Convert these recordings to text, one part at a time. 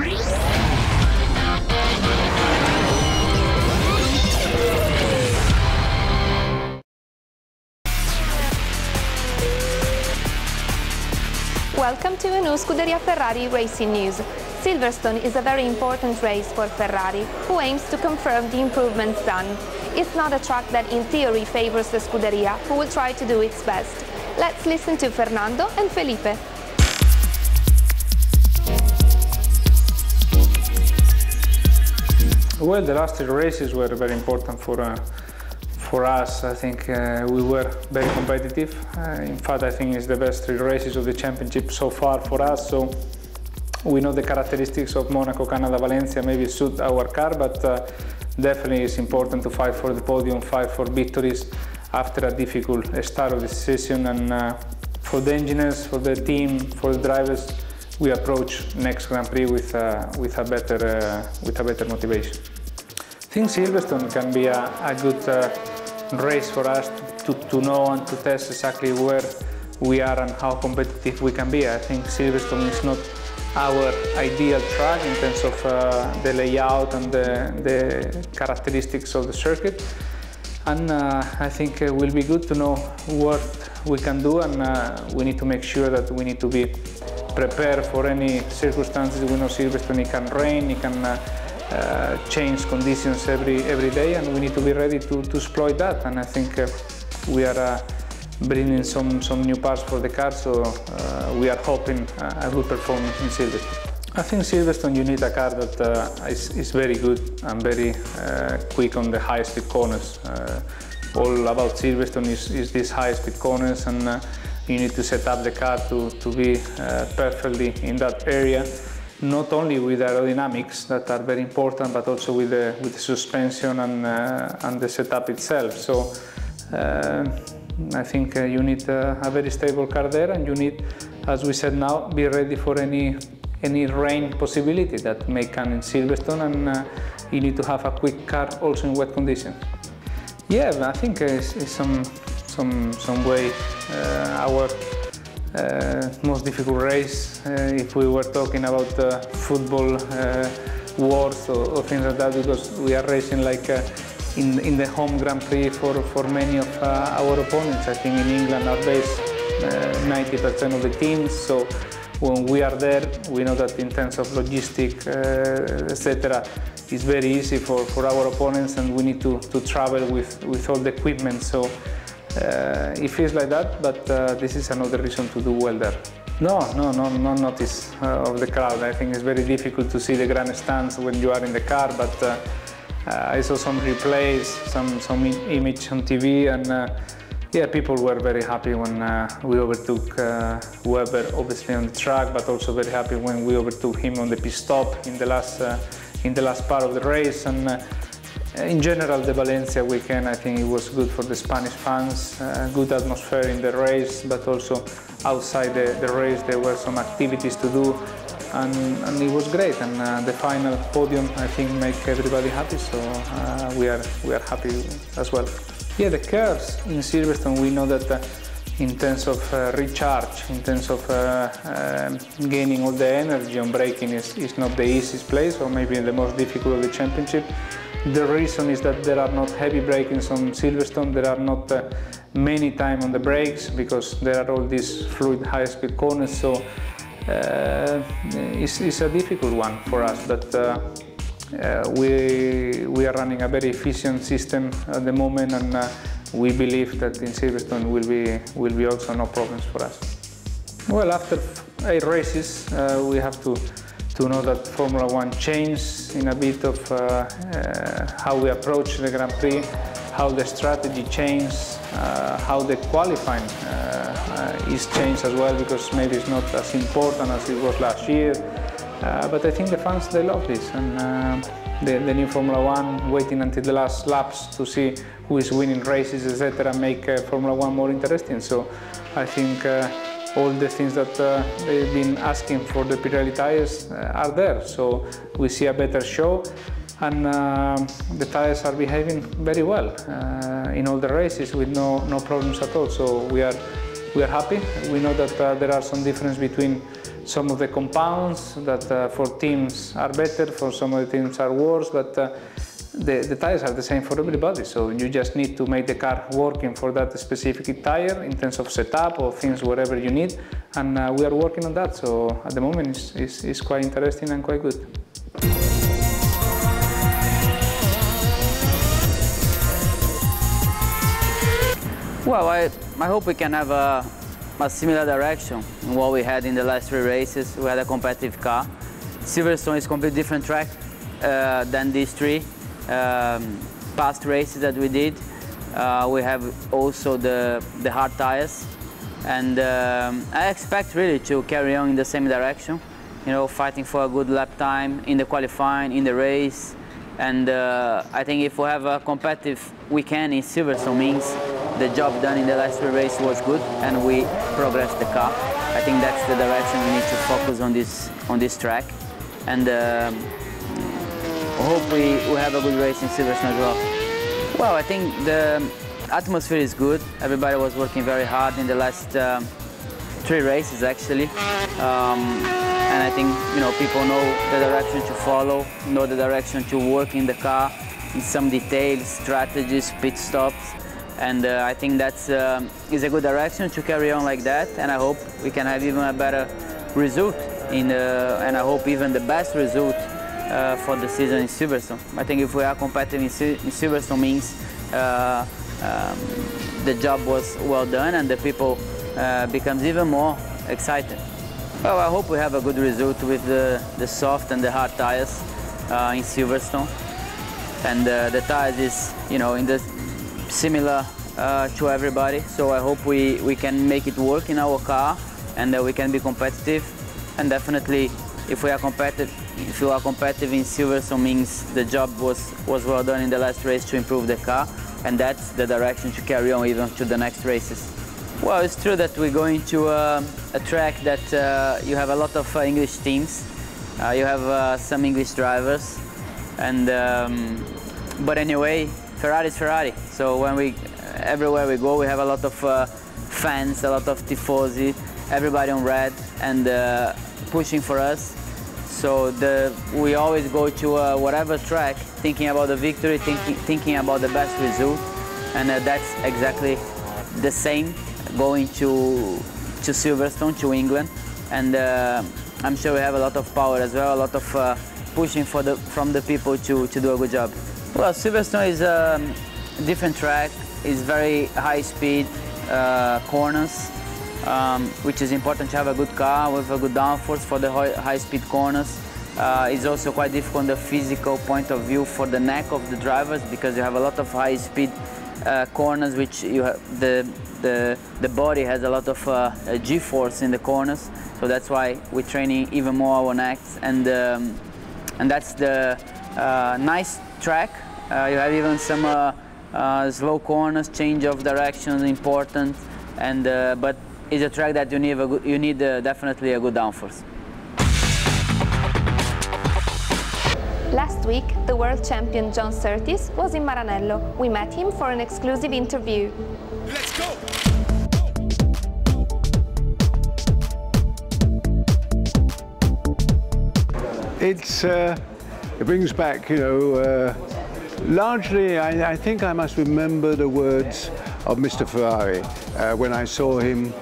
Welcome to a new Scuderia Ferrari racing news. Silverstone is a very important race for Ferrari, who aims to confirm the improvements done. It's not a track that in theory favors the Scuderia, who will try to do its best. Let's listen to Fernando and Felipe. Well, the last 3 races were very important for us. I think we were very competitive. In fact, I think it's the best 3 races of the championship so far for us. So we know the characteristics of Monaco, Canada, Valencia maybe suit our car, but definitely it's important to fight for the podium, fight for victories after a difficult start of the season. And for the engineers, for the team, for the drivers, we approach next Grand Prix with a better motivation. I think Silverstone can be a good race for us to know and to test exactly where we are and how competitive we can be. I think Silverstone is not our ideal track in terms of the layout and the characteristics of the circuit, and I think it will be good to know what we can do, and we need to make sure that we need to be prepared for any circumstances. We know Silverstone, it can rain, it can change conditions every day, and we need to be ready to exploit that. And I think we are bringing some new parts for the car, so we are hoping a good performance in Silverstone. I think Silverstone, you need a car that is very good and very quick on the high-speed corners. All about Silverstone is these high-speed corners, and you need to set up the car to be perfectly in that area. Not only with aerodynamics that are very important, but also with the suspension and the setup itself. So I think you need a very stable car there, and you need, as we said now, be ready for any rain possibility that may come in Silverstone, and you need to have a quick car also in wet conditions. Yeah, I think it's some way our most difficult race, if we were talking about football wars or things like that, because we are racing like in the home Grand Prix for many of our opponents. I think in England are based 90% of the teams, so when we are there, we know that in terms of logistics, etc., it's very easy for our opponents, and we need to travel with all the equipment. So it feels like that, but this is another reason to do well there. No notice of the crowd. I think it's very difficult to see the grandstands when you are in the car, but I saw some replays, some image on TV, and yeah, people were very happy when we overtook Webber, obviously on the track, but also very happy when we overtook him on the pit stop in the last part of the race. And in general, the Valencia weekend, I think it was good for the Spanish fans, good atmosphere in the race, but also outside the race there were some activities to do, and it was great. And the final podium, I think, make everybody happy, so we are happy as well. Yeah, the curves in Silverstone, we know that in terms of recharge, in terms of gaining all the energy on braking is not the easiest place, or maybe the most difficult of the championship. The reason is that there are not heavy brakings on Silverstone, there are not many time on the brakes, because there are all these fluid high-speed corners, so it's a difficult one for us, but we are running a very efficient system at the moment, and we believe that in Silverstone will be also no problems for us. Well, after 8 races, we have to know that Formula One changed in a bit of how we approach the Grand Prix, how the strategy changed, how the qualifying is changed as well, because maybe it's not as important as it was last year. But I think the fans, they love this, and the new Formula One, waiting until the last laps to see who is winning races, etc., make Formula One more interesting. So I think all the things that they've been asking for the Pirelli tires are there. So we see a better show, and the tires are behaving very well in all the races with no problems at all. So we are happy. We know that there are some difference between some of the compounds that for teams are better, for some of the teams are worse, but the tires are the same for everybody, so you just need to make the car working for that specific tire in terms of setup or things whatever you need, and we are working on that, so at the moment it's quite interesting and quite good. Well, I hope we can have a similar direction in what we had in the last 3 races. We had a competitive car. Silverstone is a completely different track than these 3 past races that we did. We have also the hard tires, and I expect really to carry on in the same direction, you know, fighting for a good lap time in the qualifying, in the race, and I think if we have a competitive weekend in Silverstone means the job done in the last 3 races was good and we progressed the car. I think that's the direction we need to focus on this track, and hope we have a good race in Silverstone as well. Well, I think the atmosphere is good. Everybody was working very hard in the last 3 races actually, and I think, you know, people know the direction to follow, know the direction to work in the car, in some details, strategies, pit stops, and I think that's is a good direction to carry on like that, and I hope we can have even a better result and I hope even the best result for the season in Silverstone. I think if we are competitive in Silverstone means the job was well done and the people becomes even more excited. Well, I hope we have a good result with the soft and the hard tires in Silverstone, and the tires is, you know, in the similar to everybody, so I hope we can make it work in our car and we can be competitive, and definitely if you are competitive in Silverstone means the job was well done in the last race to improve the car, and that's the direction to carry on even to the next races. Well, it's true that we're going to a track that you have a lot of English teams, you have some English drivers, and but anyway, Ferrari is Ferrari. So everywhere we go, we have a lot of fans, a lot of tifosi, everybody on red and pushing for us. So we always go to whatever track thinking about the victory, thinking about the best result, and that's exactly the same going to Silverstone, to England, and I'm sure we have a lot of power as well, a lot of pushing from the people to do a good job. Well, Silverstone is a different track. It's very high speed corners, which is important to have a good car with a good downforce for the high speed corners. It's also quite difficult from the physical point of view for the neck of the drivers, because you have a lot of high speed corners, which you have the body has a lot of G-force in the corners, so that's why we're training even more our necks, and that's the nice track. You have even some slow corners, change of direction important, and but it's a track that you need definitely a good downforce. Last week, the world champion John Surtees was in Maranello. We met him for an exclusive interview. Let's go! It brings back, you know, largely I think I must remember the words of Mr. Ferrari when I saw him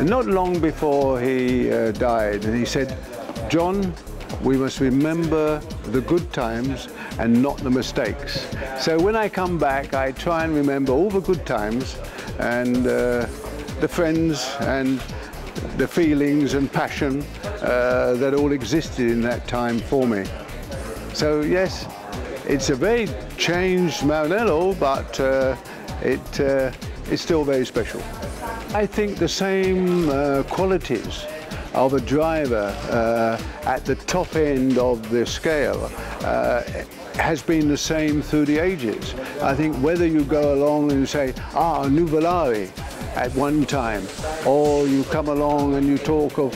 not long before he died, and he said, "John, we must remember the good times and not the mistakes." So when I come back, I try and remember all the good times and the friends and the feelings and passion that all existed in that time for me. So yes, it's a very changed Maranello, but it's still very special. I think the same qualities of a driver at the top end of the scale has been the same through the ages. I think whether you go along and say, Nuvolari at one time, or you come along and you talk of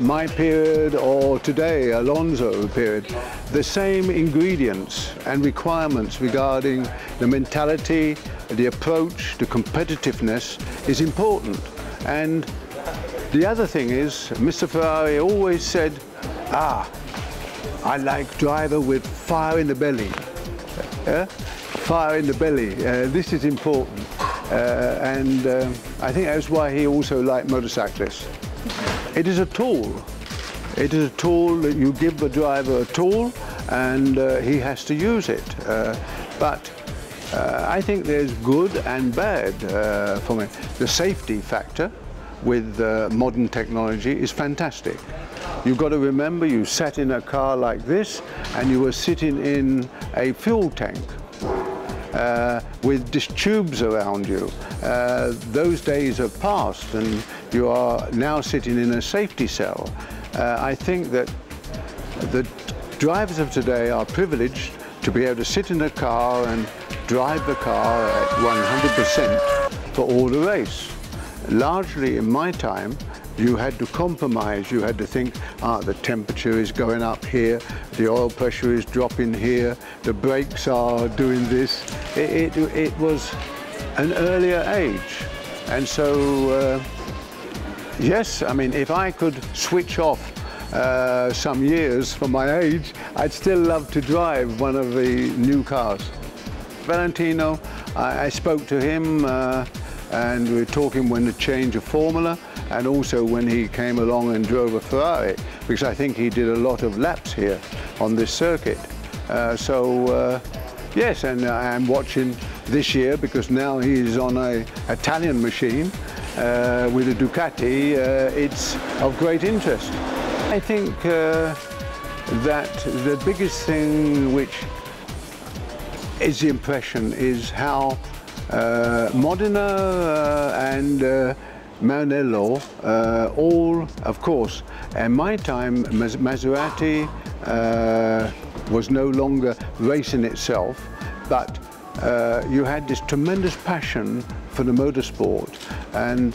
my period, or today, Alonso period, the same ingredients and requirements regarding the mentality, the approach, the competitiveness is important. And The other thing is, Mr. Ferrari always said, I like driver with fire in the belly. Fire in the belly. This is important. And I think that's why he also liked motorcyclists. It is a tool. It is a tool that you give the driver a tool and he has to use it. But I think there's good and bad from it. The safety factor with modern technology is fantastic. You've got to remember you sat in a car like this and you were sitting in a fuel tank with just tubes around you. Those days have passed and you are now sitting in a safety cell. I think that the drivers of today are privileged to be able to sit in a car and drive the car at 100% for all the race. Largely in my time, you had to compromise. You had to think, the temperature is going up here, the oil pressure is dropping here, the brakes are doing this. It was an earlier age. And so, yes, I mean, if I could switch off some years from my age, I'd still love to drive one of the new cars. Valentino, I spoke to him and we were talking when the change of formula and also when he came along and drove a Ferrari, because I think he did a lot of laps here on this circuit. Yes, and I'm watching this year because now he's on an Italian machine with a Ducati. It's of great interest. I think that the biggest thing which is the impression is how Modena and Maranello, all, of course, in my time, Maserati was no longer racing itself, but you had this tremendous passion for the motorsport. And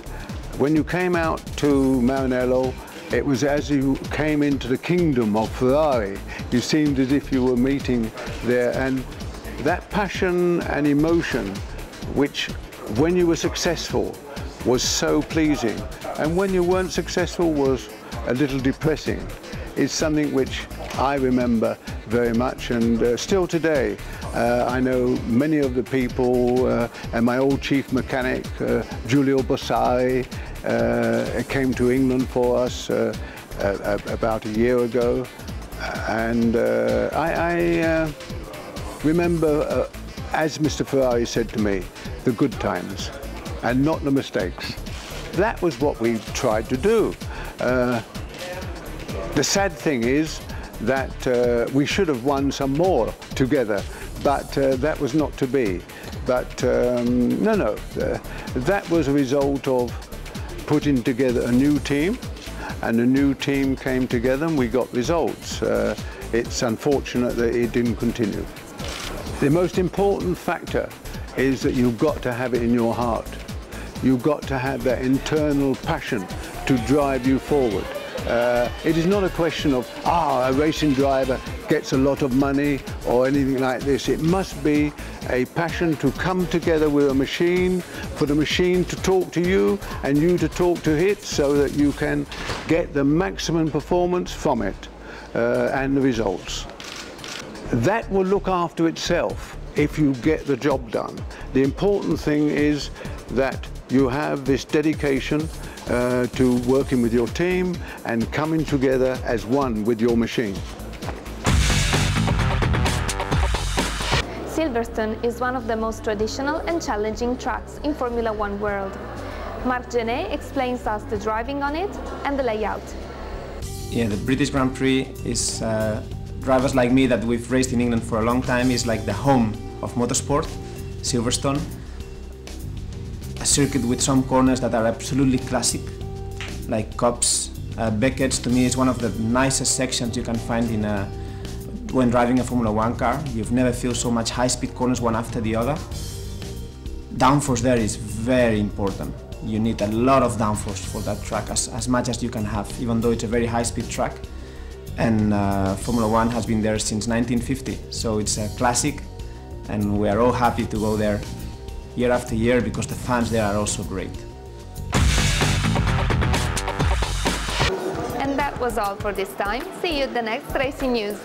when you came out to Maranello, it was as you came into the kingdom of Ferrari. You seemed as if you were meeting there. And that passion and emotion, which when you were successful was so pleasing, and when you weren't successful was a little depressing, is something which I remember very much. And still today, I know many of the people, and my old chief mechanic, Giulio Bossari, came to England for us about a year ago. And I remember, as Mr. Ferrari said to me, the good times and not the mistakes. That was what we tried to do. The sad thing is that we should have won some more together, but that was not to be. But that was a result of putting together a new team, and the new team came together and we got results. It's unfortunate that it didn't continue. The most important factor is that you've got to have it in your heart. You've got to have that internal passion to drive you forward. It is not a question of, a racing driver gets a lot of money or anything like this. It must be a passion to come together with a machine, for the machine to talk to you and you to talk to it, so that you can get the maximum performance from it and the results. That will look after itself if you get the job done. The important thing is that you have this dedication to working with your team and coming together as one with your machine. Silverstone is one of the most traditional and challenging tracks in Formula One world. Marc Gené explains us the driving on it and the layout. Yeah, the British Grand Prix is, drivers like me that we've raced in England for a long time, is like the home of motorsport, Silverstone. A circuit with some corners that are absolutely classic, like Copse. Beckett's, to me, is one of the nicest sections you can find in when driving a Formula One car. You've never feel so much high-speed corners one after the other. Downforce there is very important. You need a lot of downforce for that track, as much as you can have, even though it's a very high-speed track. And Formula One has been there since 1950, so it's a classic, and we are all happy to go there year after year because the fans there are also great. was all for this time. See you at the next racing news.